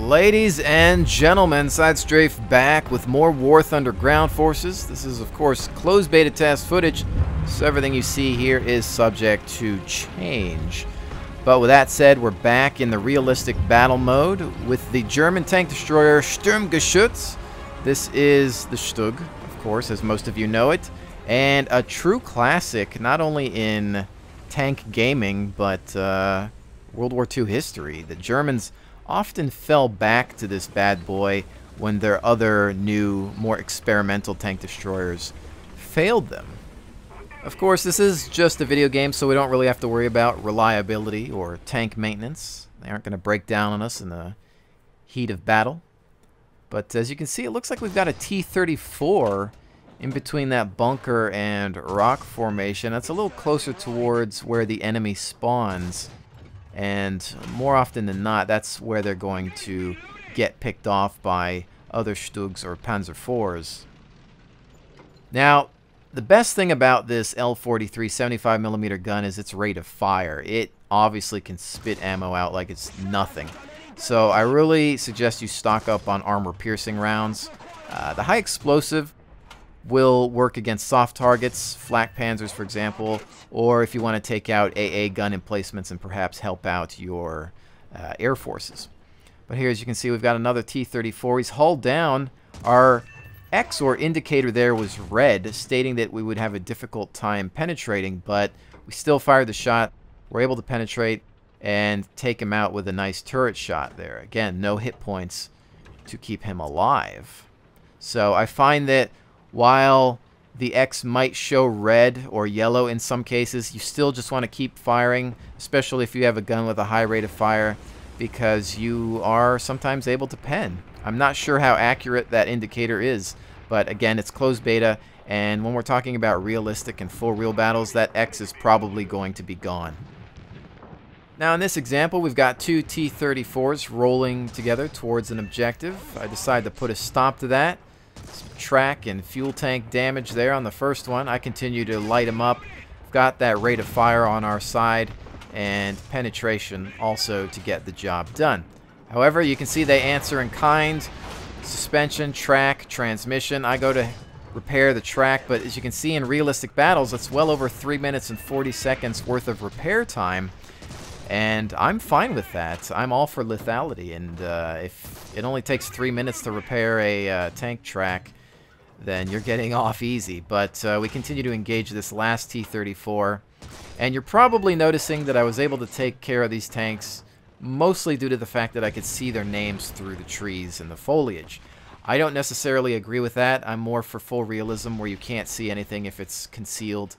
Ladies and gentlemen, SideStrafe back with more War Thunder ground forces. This is, of course, closed beta test footage, so everything you see here is subject to change. But with that said, we're back in the realistic battle mode with the German tank destroyer Sturmgeschütz. This is the Stug, of course, as most of you know it, and a true classic, not only in tank gaming, but World War II history. The Germans often fell back to this bad boy when their other new, more experimental tank destroyers failed them. Of course, this is just a video game, so we don't really have to worry about reliability or tank maintenance. They aren't going to break down on us in the heat of battle. But as you can see, it looks like we've got a T-34 in between that bunker and rock formation. That's a little closer towards where the enemy spawns. And more often than not, that's where they're going to get picked off by other Stugs or Panzer IVs. Now, the best thing about this L43 75mm gun is its rate of fire. It obviously can spit ammo out like it's nothing. So I really suggest you stock up on armor-piercing rounds. The high explosive will work against soft targets, flak panzers for example, or if you want to take out AA gun emplacements and perhaps help out your air forces. But here, as you can see, we've got another T-34. He's hull down. Our X or indicator there was red, stating that we would have a difficult time penetrating, but we still fired the shot. We're able to penetrate and take him out with a nice turret shot there. Again, no hit points to keep him alive. So I find that while the X might show red or yellow in some cases, you still just want to keep firing, especially if you have a gun with a high rate of fire, because you are sometimes able to pen. I'm not sure how accurate that indicator is, but again, it's closed beta, and when we're talking about realistic and full real battles, that X is probably going to be gone. Now in this example, we've got two T-34s rolling together towards an objective. I decided to put a stop to that. Some track and fuel tank damage there on the first one. I continue to light them up. We've got that rate of fire on our side and penetration also to get the job done. However, you can see they answer in kind. Suspension, track, transmission. I go to repair the track, but as you can see in realistic battles, it's well over 3 minutes and 40 seconds worth of repair time. And I'm fine with that. I'm all for lethality, and if it only takes 3 minutes to repair a tank track, then you're getting off easy. But we continue to engage this last T-34, and you're probably noticing that I was able to take care of these tanks mostly due to the fact that I could see their names through the trees and the foliage. I don't necessarily agree with that. I'm more for full realism where you can't see anything if it's concealed.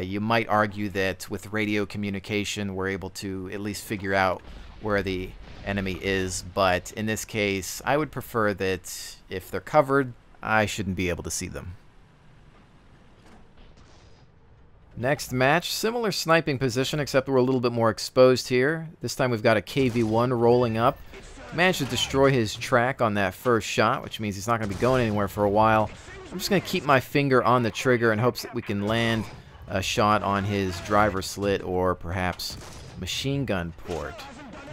You might argue that with radio communication, we're able to at least figure out where the enemy is, but in this case, I would prefer that if they're covered, I shouldn't be able to see them. Next match, similar sniping position, except we're a little bit more exposed here. This time we've got a KV-1 rolling up. Managed to destroy his track on that first shot, which means he's not going to be going anywhere for a while. I'm just going to keep my finger on the trigger in hopes that we can land a shot on his driver slit or perhaps machine gun port.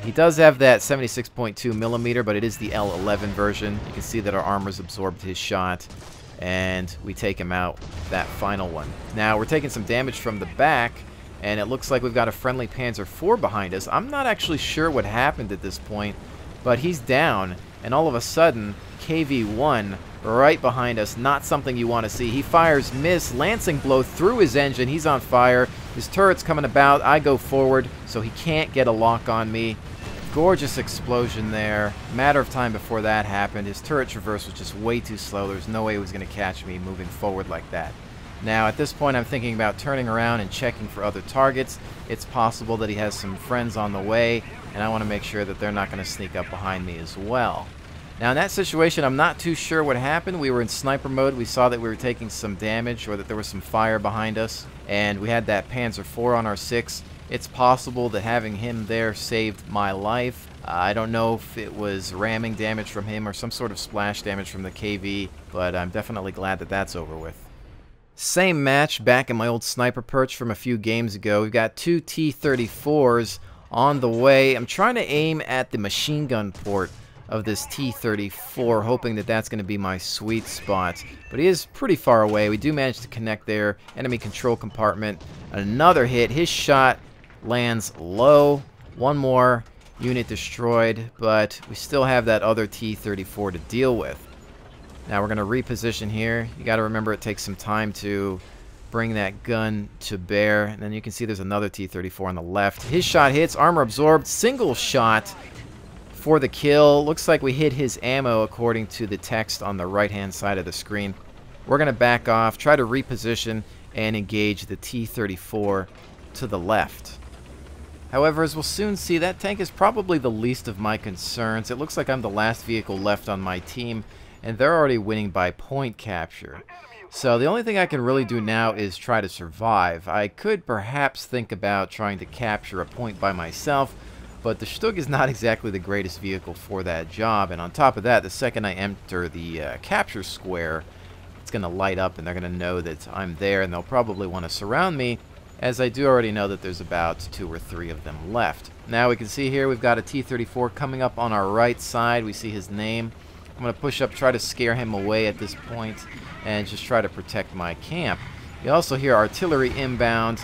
He does have that 76.2mm, but it is the L11 version. You can see that our armor's absorbed his shot, and we take him out with that final one. Now, we're taking some damage from the back, and it looks like we've got a friendly Panzer IV behind us. I'm not actually sure what happened at this point, but he's down, and all of a sudden, KV-1 right behind us, not something you want to see. He fires miss, lancing blow through his engine. He's on fire. His turret's coming about. I go forward, so he can't get a lock on me. Gorgeous explosion there. Matter of time before that happened. His turret traverse was just way too slow. There's no way he was going to catch me moving forward like that. Now, at this point, I'm thinking about turning around and checking for other targets. It's possible that he has some friends on the way, and I want to make sure that they're not going to sneak up behind me as well. Now, in that situation, I'm not too sure what happened. We were in sniper mode. We saw that we were taking some damage or that there was some fire behind us, and we had that Panzer IV on our 6. It's possible that having him there saved my life. I don't know if it was ramming damage from him or some sort of splash damage from the KV, but I'm definitely glad that that's over with. Same match back in my old sniper perch from a few games ago. We've got two T-34s on the way. I'm trying to aim at the machine gun port of this T-34, hoping that that's going to be my sweet spot. But he is pretty far away. We do manage to connect there. Enemy control compartment. Another hit. His shot lands low. One more unit destroyed, but we still have that other T-34 to deal with. Now we're going to reposition here. You got to remember it takes some time to bring that gun to bear. And then you can see there's another T-34 on the left. His shot hits, armor absorbed, single shot for the kill. Looks like we hit his ammo according to the text on the right-hand side of the screen. We're going to back off, try to reposition, and engage the T-34 to the left. However, as we'll soon see, that tank is probably the least of my concerns. It looks like I'm the last vehicle left on my team, and they're already winning by point capture. So the only thing I can really do now is try to survive. I could perhaps think about trying to capture a point by myself, but the Stug is not exactly the greatest vehicle for that job. And on top of that, the second I enter the capture square, it's going to light up and they're going to know that I'm there, and they'll probably want to surround me, as I do already know that there's about 2 or 3 of them left. Now we can see here we've got a T-34 coming up on our right side. We see his name. I'm going to push up, try to scare him away at this point, and just try to protect my camp. You also hear artillery inbound.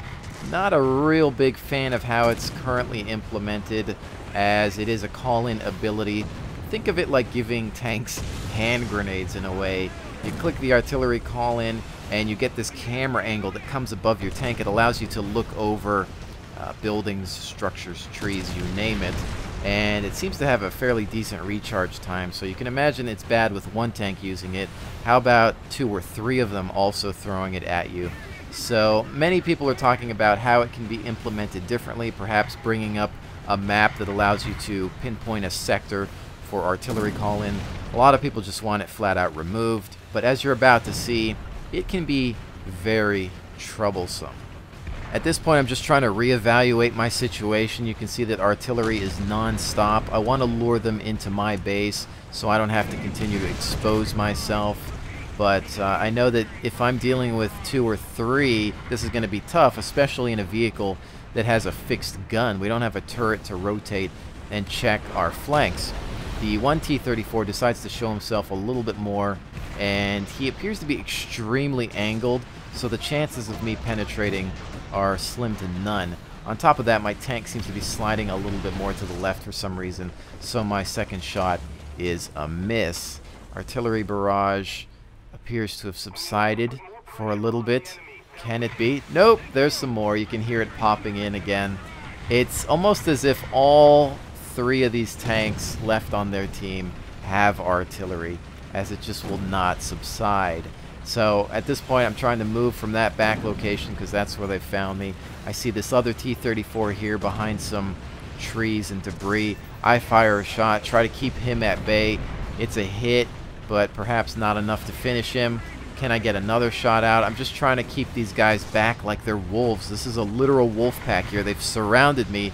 Not a real big fan of how it's currently implemented, as it is a call-in ability. Think of it like giving tanks hand grenades in a way. You click the artillery call-in, and you get this camera angle that comes above your tank. It allows you to look over buildings, structures, trees, you name it. And it seems to have a fairly decent recharge time, so you can imagine it's bad with one tank using it. How about 2 or 3 of them also throwing it at you? So many people are talking about how it can be implemented differently, perhaps bringing up a map that allows you to pinpoint a sector for artillery call-in. A lot of people just want it flat out removed, but as you're about to see, it can be very troublesome. At this point, I'm just trying to reevaluate my situation. You can see that artillery is non-stop. I want to lure them into my base so I don't have to continue to expose myself. But I know that if I'm dealing with 2 or 3, this is going to be tough, especially in a vehicle that has a fixed gun. We don't have a turret to rotate and check our flanks. The one T-34 decides to show himself a little bit more, and he appears to be extremely angled, so the chances of me penetrating are slim to none. On top of that, my tank seems to be sliding a little bit more to the left for some reason, so my second shot is a miss. Artillery barrage appears to have subsided for a little bit. Can it be? Nope, there's some more. You can hear it popping in again. It's almost as if all 3 of these tanks left on their team have artillery, as it just will not subside. So at this point, I'm trying to move from that back location because that's where they found me. I see this other T-34 here behind some trees and debris. I fire a shot, try to keep him at bay. It's a hit, but perhaps not enough to finish him. Can I get another shot out? I'm just trying to keep these guys back like they're wolves. This is a literal wolf pack here. They've surrounded me.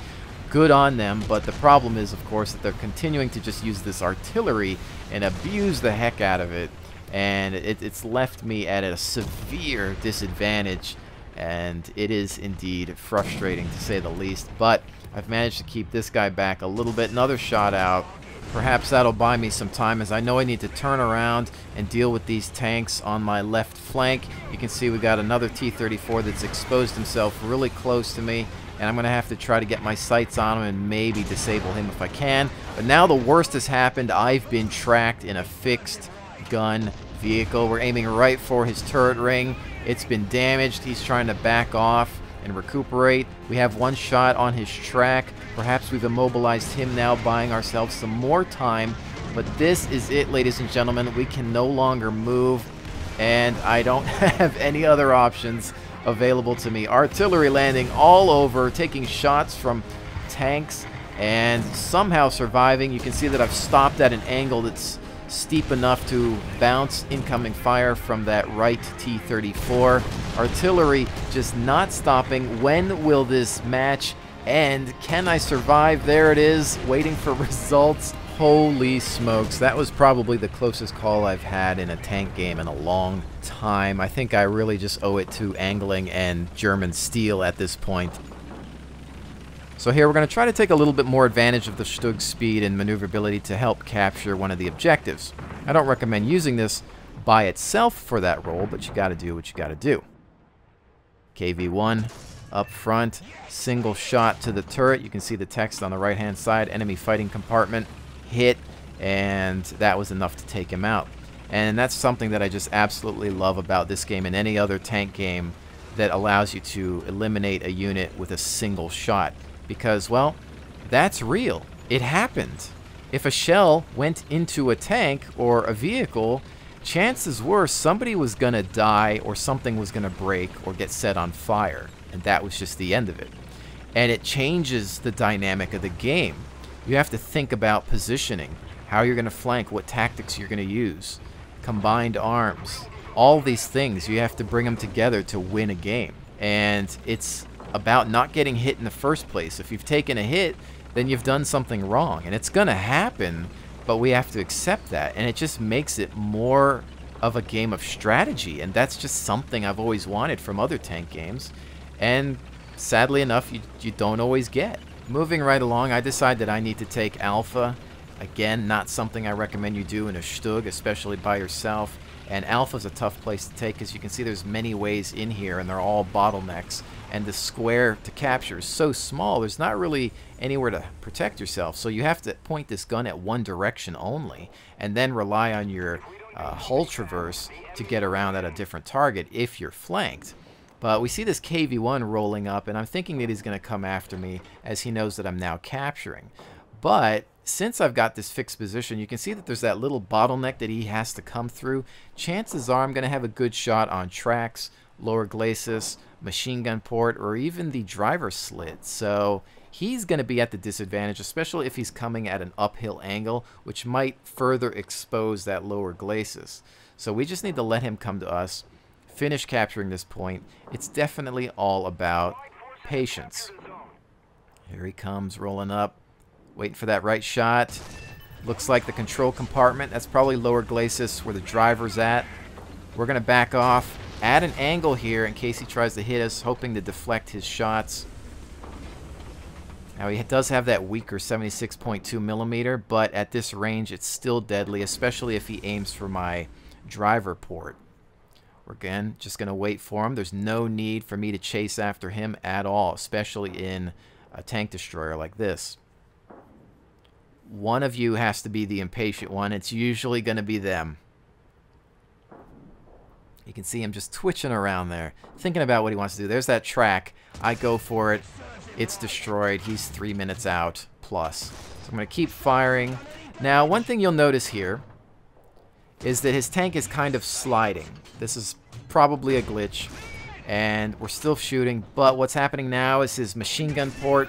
Good on them, but the problem is, of course, that they're continuing to just use this artillery and abuse the heck out of it. And it's left me at a severe disadvantage, and it is indeed frustrating to say the least. But I've managed to keep this guy back a little bit. Another shot out. Perhaps that'll buy me some time, as I know I need to turn around and deal with these tanks on my left flank. You can see we got another T-34 that's exposed himself really close to me, and I'm going to have to try to get my sights on him and maybe disable him if I can. But now the worst has happened. I've been tracked in a fixed gun vehicle. We're aiming right for his turret ring. It's been damaged. He's trying to back off and recuperate. We have 1 shot on his track. Perhaps we've immobilized him now, buying ourselves some more time. But this is it, ladies and gentlemen. We can no longer move, and I don't have any other options available to me. Artillery landing all over, taking shots from tanks, and somehow surviving. You can see that I've stopped at an angle that's steep enough to bounce incoming fire from that right T-34. Artillery just not stopping. When will this match end? Can I survive? There it is, waiting for results. Holy smokes, that was probably the closest call I've had in a tank game in a long time. I think I really just owe it to angling and German steel at this point. So here we're going to try to take a little bit more advantage of the Stug's speed and maneuverability to help capture one of the objectives. I don't recommend using this by itself for that role, but you got to do what you got to do. KV-1 up front, single shot to the turret. You can see the text on the right hand side, enemy fighting compartment, hit, and that was enough to take him out. And that's something that I just absolutely love about this game and any other tank game that allows you to eliminate a unit with a single shot. Because, well, that's real. It happened. If a shell went into a tank or a vehicle, chances were somebody was going to die or something was going to break or get set on fire. And that was just the end of it. And it changes the dynamic of the game. You have to think about positioning, how you're going to flank, what tactics you're going to use, combined arms, all these things. You have to bring them together to win a game. And it's about not getting hit in the first place. If you've taken a hit, then you've done something wrong. And it's going to happen, but we have to accept that. And it just makes it more of a game of strategy. And that's just something I've always wanted from other tank games. And sadly enough, you don't always get. Moving right along, I decide that I need to take Alpha. Again, not something I recommend you do in a Stug, especially by yourself. And Alpha's a tough place to take because you can see there's many ways in here and they're all bottlenecks. And the square to capture is so small, there's not really anywhere to protect yourself. So you have to point this gun at one direction only and then rely on your hull traverse to get around at a different target if you're flanked. But we see this KV-1 rolling up, and I'm thinking that he's going to come after me as he knows that I'm now capturing. But since I've got this fixed position, you can see that there's that little bottleneck that he has to come through. Chances are I'm going to have a good shot on tracks, lower glacis, machine gun port, or even the driver slit. So he's going to be at the disadvantage, especially if he's coming at an uphill angle, which might further expose that lower glacis. So we just need to let him come to us, finish capturing this point. It's definitely all about patience. Here he comes, rolling up, waiting for that right shot. Looks like the control compartment. That's probably lower glacis where the driver's at. We're going to back off, add an angle here in case he tries to hit us, hoping to deflect his shots. Now he does have that weaker 76.2 millimeter, but at this range it's still deadly, especially if he aims for my driver port. We're again just going to wait for him. There's no need for me to chase after him at all, especially in a tank destroyer like this. One of you has to be the impatient one. It's usually going to be them. You can see him just twitching around there, thinking about what he wants to do. There's that track. I go for it. It's destroyed. He's 3 minutes out plus. So I'm going to keep firing. Now, one thing you'll notice here is that his tank is kind of sliding. This is probably a glitch, and we're still shooting, but what's happening now is his machine gun port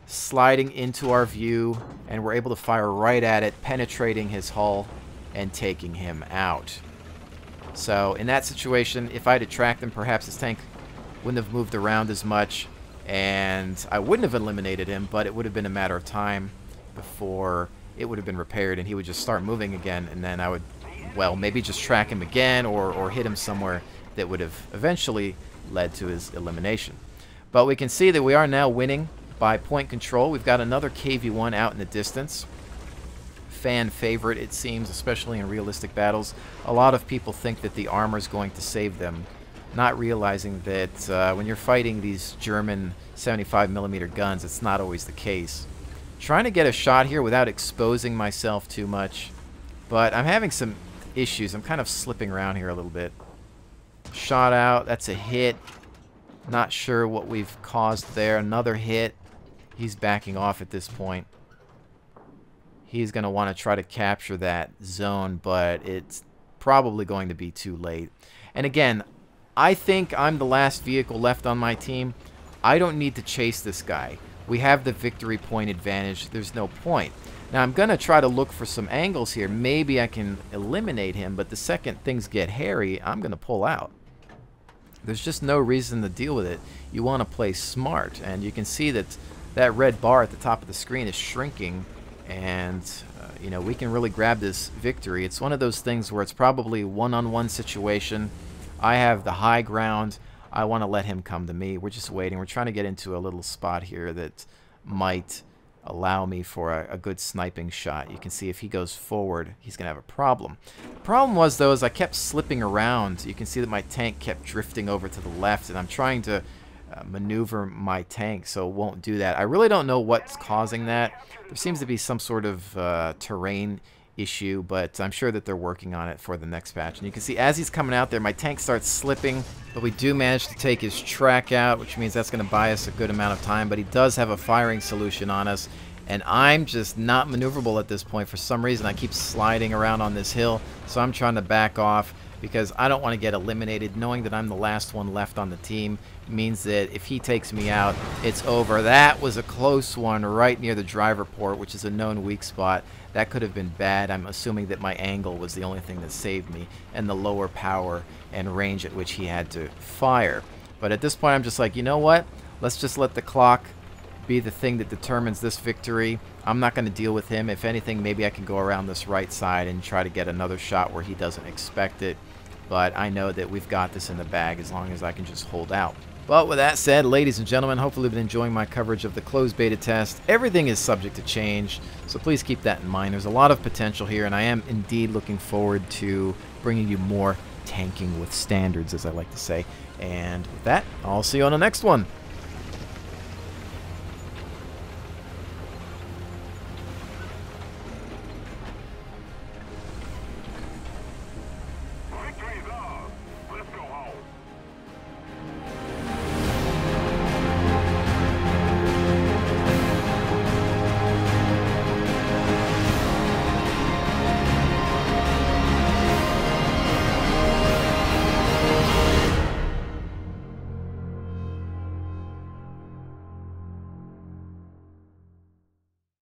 sliding into our view, and we're able to fire right at it, penetrating his hull and taking him out. So in that situation, if I had tracked him, perhaps his tank wouldn't have moved around as much, and I wouldn't have eliminated him, but it would have been a matter of time before it would have been repaired, and he would just start moving again, and then I would, well, maybe just track him again or hit him somewhere that would have eventually led to his elimination. But we can see that we are now winning by point control. We've got another KV-1 out in the distance. Fan favorite, it seems, especially in realistic battles. A lot of people think that the armor is going to save them, not realizing that when you're fighting these German 75mm guns, it's not always the case. Trying to get a shot here without exposing myself too much, but I'm having some issues. I'm kind of slipping around here a little bit. Shot out, that's a hit. Not sure what we've caused there. Another hit. He's backing off at this point. He's going to want to try to capture that zone, but it's probably going to be too late. And again, I think I'm the last vehicle left on my team. I don't need to chase this guy. We have the victory point advantage. There's no point. Now, I'm going to try to look for some angles here. Maybe I can eliminate him, but the second things get hairy, I'm going to pull out. There's just no reason to deal with it. You want to play smart, and you can see that that red bar at the top of the screen is shrinking, and you know, we can really grab this victory. It's one of those things where it's probably one-on-one situation. I have the high ground. I want to let him come to me. We're just waiting. We're trying to get into a little spot here that might allow me for a good sniping shot. You can see if he goes forward, he's going to have a problem. The problem was, though, is I kept slipping around. You can see that my tank kept drifting over to the left, and I'm trying to maneuver my tank so it won't do that. I really don't know what's causing that. There seems to be some sort of terrain issue, but I'm sure that they're working on it for the next patch. And you can see as he's coming out there, my tank starts slipping, but we do manage to take his track out, which means that's going to buy us a good amount of time. But he does have a firing solution on us, and I'm just not maneuverable at this point. For some reason, I keep sliding around on this hill, so I'm trying to back off because I don't want to get eliminated. Knowing that I'm the last one left on the team means that if he takes me out, it's over. That was a close one right near the driver port, which is a known weak spot. That could have been bad. I'm assuming that my angle was the only thing that saved me, and the lower power and range at which he had to fire. But at this point, I'm just like, you know what? Let's just let the clock be the thing that determines this victory. I'm not going to deal with him. If anything, maybe I can go around this right side and try to get another shot where he doesn't expect it. But I know that we've got this in the bag as long as I can just hold out. But with that said, ladies and gentlemen, hopefully you've been enjoying my coverage of the closed beta test. Everything is subject to change, so please keep that in mind. There's a lot of potential here, and I am indeed looking forward to bringing you more tanking with standards, as I like to say. And with that, I'll see you on the next one.